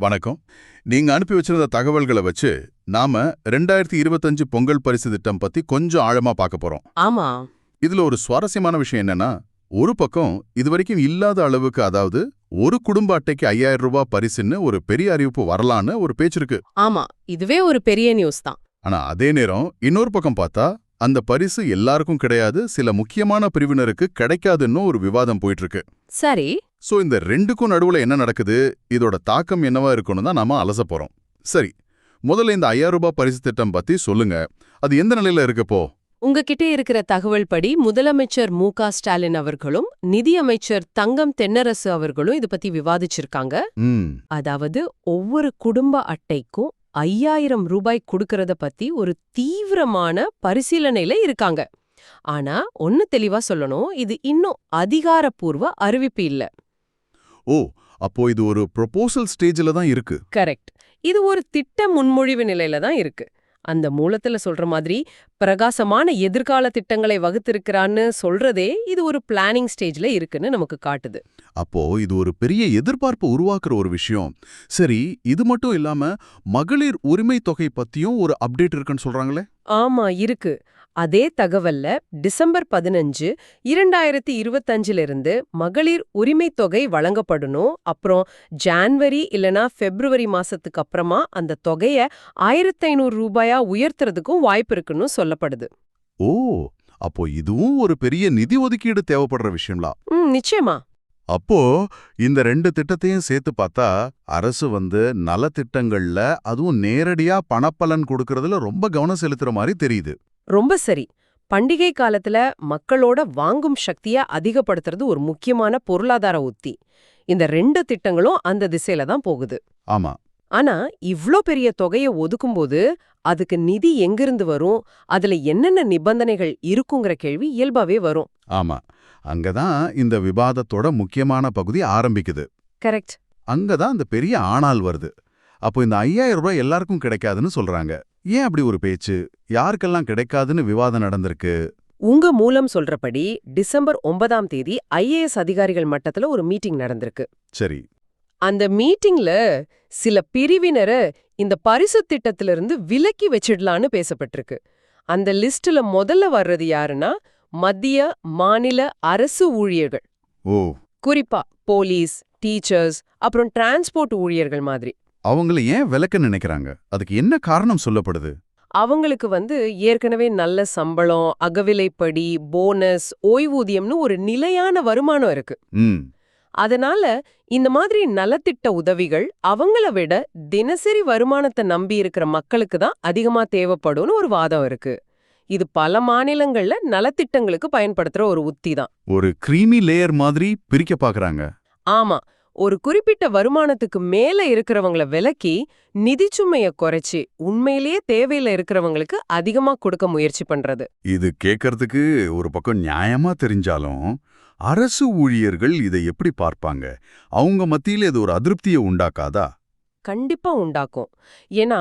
வணக்கம். நீங்க அனுப்பி வச்சிருந்த தகவல்களை வச்சு நாம 2025 பொங்கல் பரிசு திட்டம் பத்தி கொஞ்சம் ஆழமா பார்க்க போறோம். ஆமா. இதுல ஒரு சுவாரஸ்யமான விஷயம் என்னன்னா, ஒரு பக்கம் இதுவரைக்கும் இல்லாத அளவுக்கு, அதாவது ஒரு குடும்ப அட்டைக்கு 5000 ரூபாய் பரிசுன்னு ஒரு பெரிய அறிவிப்பு வரலான்னு ஒரு பேச்சு இருக்கு. ஆமா, இதுவே ஒரு பெரிய நியூஸ் தான். ஆனா அதே நேரம் இன்னொரு பக்கம் பார்த்தா அந்த பரிசு எல்லாருக்கும் கிடையாது, சில முக்கியமான பிரிவினருக்கு கிடைக்காதுன்னு ஒரு விவாதம் போயிட்டு இருக்கு. சரி. சோ இந்த ரெண்டுக்கும் நடுவுல என்ன நடக்குது, இதோட தாக்கம் என்னவா இருக்குன்னு தான் நாம அலச போறோம். சரி, முதல்ல இந்த 5000 ரூபாய் பரிசு திட்டம் பத்தி சொல்லுங்க. அது எந்த நிலையில இருக்கப்போ? உங்ககிட்ட இருக்கிற தகவல் படி முதலமைச்சர் மு.க.ஸ்டாலின் அவர்களும் நிதியமைச்சர் தங்கம் தென்னரசு அவர்களும் இது பத்தி விவாதிச்சிருக்காங்க. அதாவது ஒவ்வொரு குடும்ப அட்டைக்கும் 5000 ரூபாய் கொடுக்கறத பத்தி ஒரு தீவிரமான பரிசீலனையில இருக்காங்க. ஆனா ஒன்னு தெளிவா சொல்லணும், இது இன்னும் அதிகாரப்பூர்வ அறிவிப்பு இல்ல. ஓ, அப்போ இது ஒரு ப்ரொபோசல் ஸ்டேஜ்ல தான் இருக்கு. கரெக்ட். இது ஒரு திட்ட முன்மொழிவு நிலையில தான் இருக்கு. அந்த மூலத்துல சொல்ற மாதிரி பிரகாசமான எதிர்கால திட்டங்களை வகுத்திருக்கிறான்னு சொல்றதே இது ஒரு பிளானிங் ஸ்டேஜ்ல இருக்குன்னு நமக்கு காட்டுது. அப்போ இது ஒரு பெரிய எதிர்பார்ப்பு உருவாக்குற ஒரு விஷயம். சரி, இது மட்டும் இல்லாம மகளிர் உரிமை தொகை பத்தியும் ஒரு அப்டேட் இருக்குன்னு சொல்றாங்களே? ஆமா, இருக்கு. அதே தகவல்ல டிசம்பர் 15, 2025 மகளிர் உரிமை தொகை வழங்கப்படணும். அப்புறம் ஜான்வரி இல்லனா பிப்ரவரி மாசத்துக்கு அப்புறமா அந்த தொகைய 1500 ரூபாயா உயர்த்துறதுக்கும் வாய்ப்பு இருக்குன்னு சொல்லப்படுது. ஓ, அப்போ இதுவும் ஒரு பெரிய நிதி ஒதுக்கீடு தேவைப்படுற விஷயம்லாம். நிச்சயமா. அப்போ இந்த ரெண்டு திட்டத்தையும் சேர்த்து பார்த்தா அரசு நலத்திட்டங்கள்ல, அதுவும் நேரடியா பணப்பலன் கொடுக்கறதுல ரொம்ப கவனம் செலுத்துற மாதிரி தெரியுது. ரொம்ப சரி. பண்டிகை காலத்துல மக்களோட வாங்கும் சக்திய அதிகப்படுத்துறது ஒரு முக்கியமான பொருளாதார உத்தி. இந்த ரெண்டு திட்டங்களும் அந்த திசையில தான் போகுது. ஆமா. ஆனா இவ்ளோ பெரிய தொகையை ஒதுக்கும்போது அதுக்கு நிதி எங்கிருந்து வரும், அதுல என்னென்ன நிபந்தனைகள் இருக்குங்கிற கேள்வி இயல்பாவே வரும். ஆமா, அங்கதான் இந்த விவாதத்தோட முக்கியமான பகுதி ஆரம்பிக்குது. கரெக்ட். அங்கதான் அந்த பெரிய ஆனால் வருது. அப்போ இந்த 5000 ரூபாய் எல்லாருக்கும் கிடைக்காதுன்னு சொல்றாங்க. ஏன் அப்படி ஒரு பேச்சு? யாருக்கெல்லாம் கிடைக்காதுன்னு விவாதம் நடந்திருக்கு? உங்க மூலம் சொல்றபடி டிசம்பர் 9ஆம் தேதி IAS அதிகாரிகள் மட்டத்துல ஒரு மீட்டிங் நடந்திருக்கு. சரி. அந்த மீட்டிங்ல சில பிரிவினரை இந்த பரிசு திட்டத்திலிருந்து விலக்கி வச்சிடலான்னு பேசப்பட்டிருக்கு. அந்த லிஸ்ட்ல முதல்ல வர்றது யாருன்னா மத்திய மாநில அரசு ஊழியர்கள். ஓ. குறிப்பா போலீஸ், டீச்சர்ஸ், அப்புறம் டிரான்ஸ்போர்ட் ஊழியர்கள் மாதிரி. அவங்கள ஏன் விலக்க நினைக்கிறாங்க? அதுக்கு என்ன காரணம் சொல்லப்படுது? அவங்களுக்கு ஏற்கனவே நல்ல சம்பளம், அகவிலைப்படி, போனஸ், ஓய்வூதியம்னு ஒரு நிலையான வருமானம் இருக்கு. அதனால இந்த மாதிரி நலத்திட்ட உதவிகள் அவங்கள விட தினசரி வருமானத்தை நம்பி இருக்கிற மக்களுக்கு தான் அதிகமா தேவைப்படும்னு ஒரு வாதம் இருக்கு. இது பல மாநிலங்கள்ல நலத்திட்டங்களுக்கு பயன்படுத்துற ஒரு உத்தி தான். ஒரு கிரீமி லேயர் மாதிரி பிரிக்க பாக்குறாங்க. ஆமா, ஒரு குறிப்பிட்ட வருமானத்துக்கு மேல இருக்கிறவங்கள விலக்கி நிதிச்சுமைய குறைச்சி உண்மையிலேயே தேவையில இருக்கிறவங்களுக்கு அதிகமா கொடுக்க முயற்சி பண்றது. இது கேட்கறதுக்கு ஒரு பக்கம் நியாயமா தெரிஞ்சாலும் அரசு ஊழியர்கள் இதை எப்படி பார்ப்பாங்க? அவங்க மத்தியில இது ஒரு அதிருப்தியை உண்டாக்காதா? கண்டிப்பா உண்டாக்கும். ஏன்னா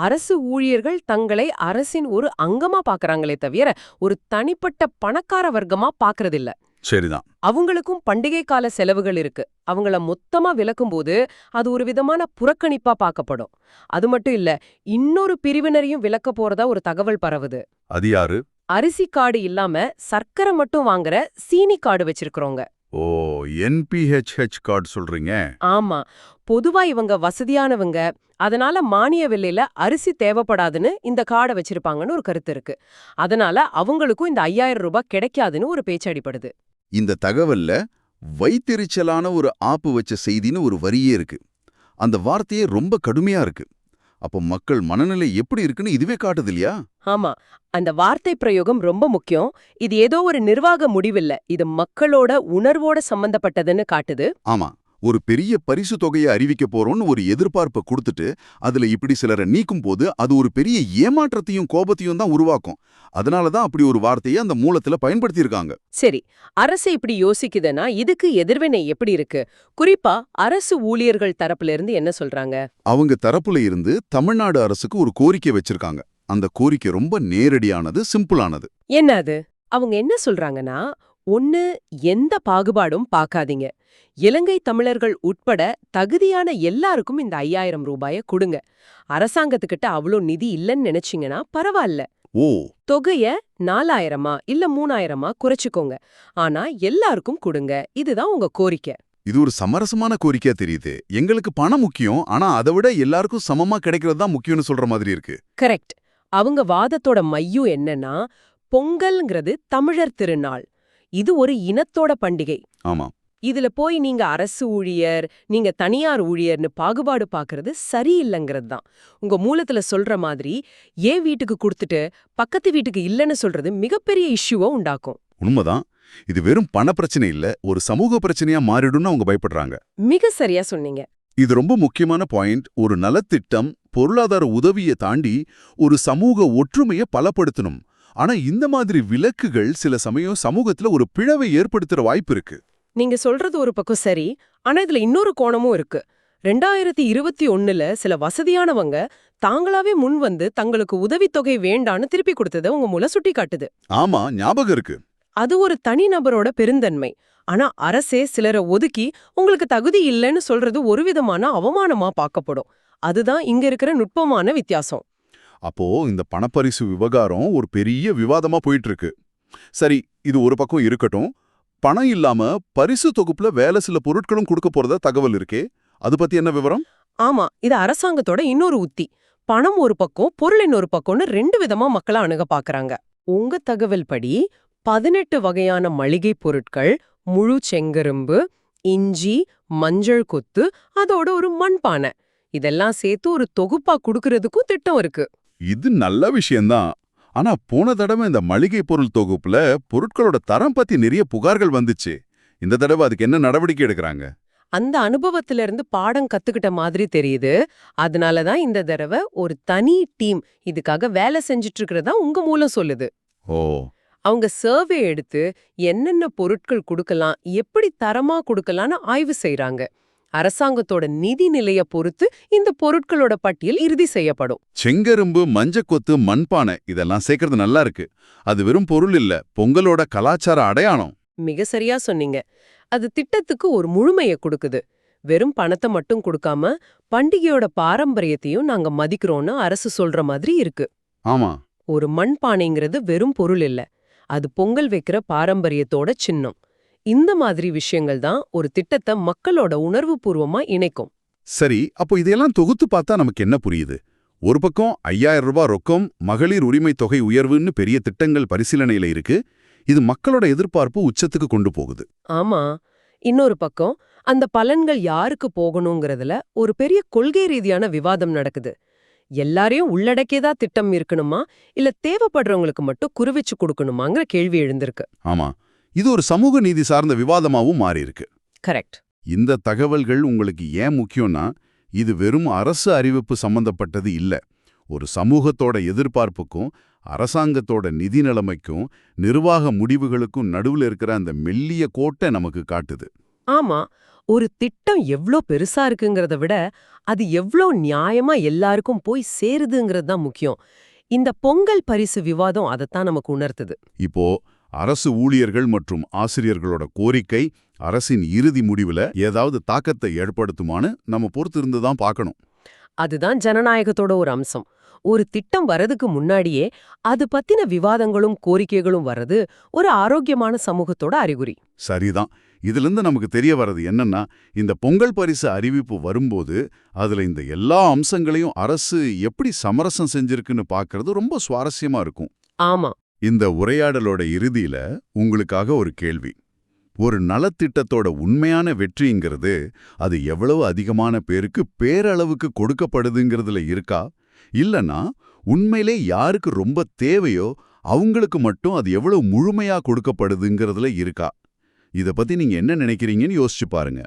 அரசு ஊழியர்கள் தங்களை அரசின் ஒரு அங்கமா பாக்குறாங்களே தவிர ஒரு தனிப்பட்ட பணக்கார வர்க்கமா பாக்குறதில்ல. சரிதான். அவங்களுக்கும் பண்டிகை கால செலவுகள் இருக்கு. அவங்கள மொத்தமா விலக்கும்போது அது ஒரு விதமான புறக்கணிப்பா பார்க்கப்படும். அது மட்டும் இல்ல, இன்னொரு பிரிவினரையும் விலக்க போறதா ஒரு தகவல் பரவுது. அது யாரு? அரிசி கார்டு இல்லாம சர்க்கரை மட்டும் வாங்குற சீனி கார்டு வச்சிருக்கிறோங்க. ஓ, NPHH கார்டு சொல்றீங்க? ஆமா, பொதுவா இவங்க வசதியானவங்க, அதனால மானிய விலையில அரிசி தேவைப்படாதுன்னு இந்த கார்டை வச்சிருப்பாங்கன்னு ஒரு கருத்து இருக்கு. அதனால அவங்களுக்கும் இந்த 5000 ரூபாய் கிடைக்காதுன்னு ஒரு பேச்சு அடிப்படுது. இந்த தகவல்ல வைத்தெரிச்சலான ஒரு ஆப்பு வச்ச செய்தின்னு ஒரு வரியே இருக்கு. அந்த வார்த்தையே ரொம்ப கடுமையா இருக்கு. அப்போ மக்கள் மனநிலை எப்படி இருக்குன்னு இதுவே காட்டுது இல்லையா? ஆமா, அந்த வார்த்தை பிரயோகம் ரொம்ப முக்கியம். இது ஏதோ ஒரு நிர்வாக முடிவில்ல, இது மக்களோட உணர்வோட சம்பந்தப்பட்டதுன்னு காட்டுது. ஆமா, ஒரு பெரிய பரிசு தொகையை அறிவிக்க போறோம்னு ஒரு எதிர்பார்ப்பை கொடுத்துட்டு அதுல இப்படி சிலரை நீக்கும் போது அது ஒரு பெரிய ஏமாற்றத்தையும் கோபத்தையும் தான் உருவாக்கும். அதனாலதான் அப்படி ஒரு வார்த்தையை அந்த மூலத்துல பயன்படுத்தியிருக்காங்க. சரி, அரசு இப்படி யோசிக்குதுன்னா இதுக்கு எதிர்வினை எப்படி இருக்கு? குறிப்பா அரசு ஊழியர்கள் தரப்புல இருந்து என்ன சொல்றாங்க? அவங்க தரப்புல இருந்து தமிழ்நாடு அரசுக்கு ஒரு கோரிக்கை வச்சிருக்காங்க. அந்த கோரிக்கை ரொம்ப நேரடியானது, சிம்பிளானது. என்ன அது? அவங்க என்ன சொல்றாங்கன்னா, ஒன்னு, எந்த பாகுபாடும் பார்க்காதீங்க. இலங்கை தமிழர்கள் உட்பட தகுதியான எல்லாருக்கும் இந்த 5000 ரூபாய கொடுங்க. அரசாங்கத்துக்கிட்ட அவ்ளோ நிதி இல்லைன்னு நினைச்சீங்கன்னா பரவாயில்ல. ஓ, தொகைய 4000 இல்ல 3000 குறைச்சுக்கோங்க. ஆனா எல்லாருக்கும் கொடுங்க. இதுதான் உங்க கோரிக்கை. இது ஒரு சமரசமான கோரிக்கையா தெரியுது. எங்களுக்கு பணம் முக்கியம், ஆனா அதை விட எல்லாருக்கும் சமமா கிடைக்கிறது தான் முக்கியம்னு சொல்ற மாதிரி இருக்கு. கரெக்ட். அவங்க வாதத்தோட மையம் என்னன்னா, பொங்கல்ங்கிறது தமிழர் திருநாள். இது ஒரு இனத்தோட பண்டிகை. ஆமா, இதுல போய் நீங்க அரசு ஊழியர், நீங்க தனியார் ஊழியர்னு பாகுபாடு பார்க்கறது சரியில்லைங்கிறது தான். உங்க மூலத்துல சொல்ற மாதிரி ஏன் வீட்டுக்கு கொடுத்துட்டு பக்கத்து வீட்டுக்கு இல்லைன்னு சொல்றது மிகப்பெரிய இஷ்யூவை உண்டாக்கும். உண்மைதான். இது வெறும் பண பிரச்சனை இல்ல, ஒரு சமூக பிரச்சனையா மாறிடும்னு அவங்க பயப்படுறாங்க. மிக சரியா சொன்னீங்க. இது ரொம்ப முக்கியமான பாயிண்ட். ஒரு நலத்திட்டம் பொருளாதார உதவியை தாண்டி ஒரு சமூக ஒற்றுமையை பலப்படுத்தணும். ஆனா இந்த மாதிரி விலக்குகள் சில சமயம் சமூகத்துல ஒரு பிளவை ஏற்படுத்துற வாய்ப்பு இருக்கு. நீங்க சொல்றது ஒரு பக்கம் சரி, ஆனா இதுல இன்னொரு கோணமும் இருக்கு. 2021ல சில வசதியானவங்க தாங்களாவே முன் வந்து தங்களுக்கு உதவித்தொகை வேண்டான்னு திருப்பி கொடுத்ததை உங்க மூலம் சுட்டி காட்டுது. ஆமா, ஞாபகம் இருக்கு. அது ஒரு தனிநபரோட பெருந்தன்மை. ஆனா அரசே சிலரை ஒதுக்கி உங்களுக்கு தகுதி இல்லைன்னு சொல்றது ஒரு விதமான அவமானமா பார்க்கப்படும். அதுதான் இங்க இருக்கிற நுட்பமான வித்தியாசம். அப்போ இந்த பணப்பரிசு விவகாரம் ஒரு பெரிய விவாதமா போயிட்டு இருக்கு. சரி, இது ஒரு பக்கம் இருக்கட்டும். பணம் இல்லாம பரிசு தொகுப்புல வேலை சில பொருட்களும் கொடுக்க போறதா தகவல் இருக்கே, அது பத்தி என்ன விவரம்? ஆமா, இது அரசாங்கத்தோட இன்னொரு உத்தி. பணம் ஒரு பக்கம், பொருள் இன்னொரு பக்கம்னு 2 விதமா மக்களை அணுக பாக்குறாங்க. உங்க தகவல் படி 18 வகையான மளிகை பொருட்கள், முழு செங்கரும்பு, இஞ்சி, மஞ்சள் கொத்து, அதோட ஒரு மண்பானை, இதெல்லாம் சேர்த்து ஒரு தொகுப்பா குடுக்கறதுக்கும் திட்டம் இருக்கு. இது நல்ல விஷயம்தான். ஆனா போன தடவை இந்த மளிகை பொருள் தொகுப்புல பொருட்களோட தரம் பத்தி நிறைய புகார்கள் வந்துச்சு. இந்த தடவை அதுக்கு என்ன நடவடிக்கை எடுக்கறாங்க? அந்த அனுபவத்திலிருந்து பாடம் கத்துக்கிட்ட மாதிரி தெரியுது. அதனாலதான் இந்த தடவை ஒரு தனி டீம் இதுக்காக வேலை செஞ்சுட்டு இருக்கிறதா உங்க மூலம் சொல்லுது. ஓ, அவங்க சர்வே எடுத்து என்னென்ன பொருட்கள் கொடுக்கலாம், எப்படி தரமா கொடுக்கலான்னு ஆய்வு செய்றாங்க. அரசாங்கத்தோட நிதி நிலைய பொறுத்து இந்த பொருட்களோட பட்டியல் இறுதி செய்யப்படும். செங்கரும்பு, மஞ்சக்கொத்து, மண்பானை இதெல்லாம் சேர்க்கறது நல்லா இருக்கு. அது வெறும் பொருள் இல்ல, பொங்கலோட கலாச்சார அடையாளம். மிக சரியா சொன்னீங்க. அது திட்டத்துக்கு ஒரு முழுமையை கொடுக்குது. வெறும் பணத்தை மட்டும் கொடுக்காம பண்டிகையோட பாரம்பரியத்தையும் நாங்க மதிக்கிறோம்னு அரசு சொல்ற மாதிரி இருக்கு. ஆமா, ஒரு மண்பானைங்கிறது வெறும் பொருள் இல்ல, அது பொங்கல் வைக்கிற பாரம்பரியத்தோட சின்னம். இந்த மாதிரி விஷயங்கள் தான் ஒரு திட்டத்தை மக்களோட உணர்வுபூர்வமா இணைக்கும். சரி. அப்போ இதையெல்லாம் தொகுத்து பார்த்தா நமக்கு என்ன புரியுது? ஒரு பக்கம் 5000 ரூபாய் ரொக்கம், மகளிர் உரிமை தொகை உயர்வுன்னு பெரிய திட்டங்கள் பரிசீலனையில இருக்கு. இது மக்களோட எதிர்பார்ப்பு உச்சத்துக்கு கொண்டு போகுது. ஆமா, இன்னொரு பக்கம் அந்த பலன்கள் யாருக்கு போகணுங்கிறதுல ஒரு பெரிய கொள்கை ரீதியான விவாதம் நடக்குது. எல்லாரையும் உள்ளடக்கியதா திட்டம் இருக்கணுமா, இல்ல தேவைப்படுறவங்களுக்கு மட்டும் குறுவிச்சு கொடுக்கணுமாங்கிற கேள்வி எழுந்திருக்கு. ஆமா, இது ஒரு சமூக நீதி சார்ந்த விவாதமாவும் மாறி இருக்கு. கரெக்ட். இந்த தகவல்கள் உங்களுக்கு ஏன் முக்கியம்னா, இது வெறும் அரசு அறிவிப்பு சம்பந்தப்பட்டது இல்ல. ஒரு சமூகத்தோட எதிர்பார்ப்புக்கும் அரசாங்கத்தோட நிதி நிலைமைக்கும் நிர்வாக முடிவுகளுக்கும் நடுவுல இருக்கிற அந்த மெல்லிய கோட்டை நமக்கு காட்டுது. ஆமா, ஒரு திட்டம் எவ்ளோ பெருசா இருக்குங்கிறத விட அது எவ்ளோ நியாயமா எல்லாருக்கும் போய் சேருதுங்கிறது தான் முக்கியம். இந்த பொங்கல் பரிசு விவாதம் அதைத்தான் நமக்கு உணர்த்துது. இப்போ அரசு ஊழியர்கள் மற்றும் ஆசிரியர்களோட கோரிக்கை அரசின் இறுதி முடிவுல ஏதாவது தாக்கத்தை ஏற்படுத்துமான்னு நம்ம பொறுத்து இருந்து தான் பார்க்கணும். அதுதான் ஜனநாயகத்தோட ஒரு அம்சம். ஒரு திட்டம் வரதுக்கு முன்னாடியே அது பத்தின விவாதங்களும் கோரிக்கைகளும் வர்றது ஒரு ஆரோக்கியமான சமூகத்தோட அறிகுறி. சரிதான். இதிலிருந்து நமக்கு தெரிய வர்றது என்னன்னா, இந்த பொங்கல் பரிசு அறிவிப்பு வரும்போது அதுல இந்த எல்லா அம்சங்களையும் அரசு எப்படி சமரசம் செஞ்சிருக்குன்னு பார்க்கறது ரொம்ப சுவாரஸ்யமா இருக்கும். ஆமா. இந்த உரையாடலோட இறுதியில உங்களுக்காக ஒரு கேள்வி. ஒரு நலத்திட்டத்தோட உண்மையான வெற்றிங்கிறது அது எவ்வளவு அதிகமான பேருக்கு பேரளவுக்கு கொடுக்கப்படுதுங்கிறதுல இருக்கா, இல்லனா உண்மையிலே யாருக்கு ரொம்ப தேவையோ அவங்களுக்கு மட்டும் அது எவ்வளவு முழுமையா கொடுக்கப்படுதுங்கிறதுல இருக்கா? இத பத்தி நீங்க என்ன நினைக்கிறீங்கன்னு யோசிச்சு பாருங்க.